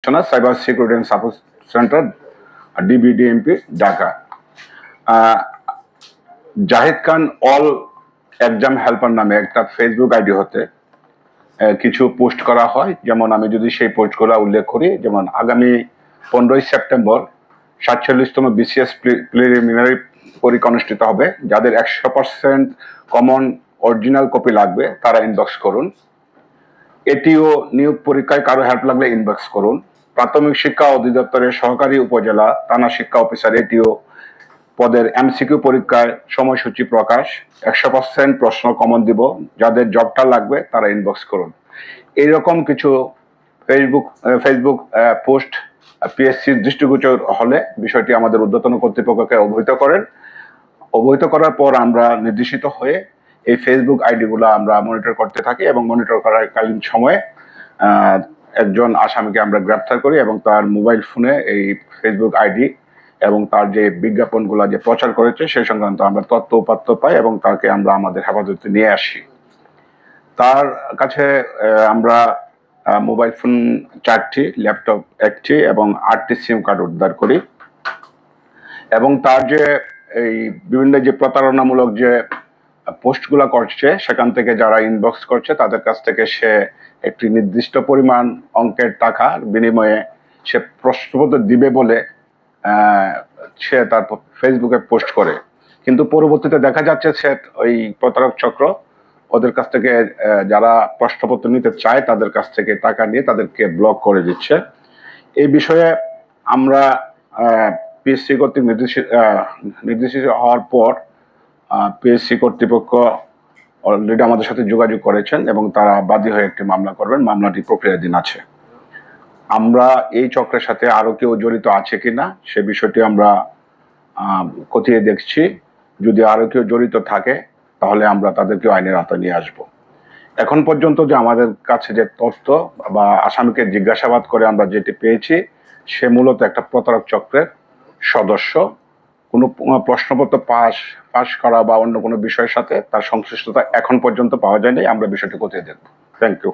Cyber security and support centre DBDMP Dhaka. Zahid Khan all exam helper নামে একটা Facebook ID হতে কিছু পোস্ট করা হয়। যেমন আমি যদি সেই পোস্টগুলো উল্লেখ করি, যেমন আগামী 15ই সেপ্টেম্বর 47তম বিসিএস প্রিলিমিনারি পরীক্ষা অনুষ্ঠিত হবে। যাদের 100% কমন অরিজিনাল কপি লাগবে তারা ইনবক্স করুন। এটিও নিয়োগ পরীক্ষায় কারো হেল্প লাগলে ইনবক্স করুন। প্রাথমিক শিক্ষা অধিদপ্তরের সহকারী উপজেলা থানা শিক্ষা অফিসার এটিও পদের এমসিকিউ পরীক্ষার সময়সূচি প্রকাশ। 100% প্রশ্ন কমন দিব। যাদের জবটা লাগবে তারা ইনবক্স করুন। এইরকম কিছু ফেসবুক পোস্ট পিএসসির দৃষ্টিগোচর হলে বিষয়টি আমাদের ঊর্ধ্বতন কর্তৃপক্ষকে অবহিত করেন। অবহিত করার পর আমরা নির্দেশিত হয়ে এই ফেসবুক আইডিগুলো আমরা মনিটর করতে থাকি এবং মনিটর করাকালীন সময়ে একজন আসামিকে আমরা গ্রেপ্তার করি এবং তার মোবাইল ফোনে এই ফেসবুক আইডি এবং তার যে বিজ্ঞাপনগুলো যে প্রচার করেছে সেই সংক্রান্ত আমরা তথ্য উপাত্ত পাই এবং তাকে আমরা আমাদের হেফাজতে নিয়ে আসি। তার কাছে আমরা মোবাইল ফোন 4টি, ল্যাপটপ 1টি এবং 8টি সিম কার্ড উদ্ধার করি এবং তার যে এই বিভিন্ন যে প্রতারণামূলক যে পোস্টগুলো করছে সেখান থেকে যারা ইনবক্স করছে তাদের কাছ থেকে সে একটি নির্দিষ্ট পরিমাণ অঙ্কের টাকার বিনিময়ে সে প্রশ্নপত্র দিবে বলে সে তার ফেসবুকে পোস্ট করে, কিন্তু পরবর্তীতে দেখা যাচ্ছে সে ওই প্রতারক চক্র ওদের কাছ থেকে যারা প্রশ্নপত্র নিতে চায় তাদের কাছ থেকে টাকা নিয়ে তাদেরকে ব্লক করে দিচ্ছে। এই বিষয়ে আমরা পিএসসি কর্তৃক নির্দেশিত হওয়ার পর পিএসসি কর্তৃপক্ষ অলরেডি আমাদের সাথে যোগাযোগ করেছেন এবং তারা বাদী হয়ে একটি মামলা করবেন। মামলাটি প্রক্রিয়াধীন আছে। আমরা এই চক্রের সাথে আরো কেউ জড়িত আছে কিনা সে বিষয়টি আমরা খতিয়ে দেখছি। যদি আরো কেউ জড়িত থাকে তাহলে আমরা তাদেরকে আইনের আওতায় নিয়ে আসবো। এখন পর্যন্ত যে আমাদের কাছে যে তথ্য বা আসামিকে জিজ্ঞাসাবাদ করে আমরা যেটি পেয়েছি সে মূলত একটা প্রতারক চক্রের সদস্য। কোনো প্রশ্নপত্র পাশ করা বা অন্য কোনো বিষয়ের সাথে তার সংশ্লিষ্টতা এখন পর্যন্ত পাওয়া যায়নি। আমরা বিষয়টি খতিয়ে দেখব। Thank you.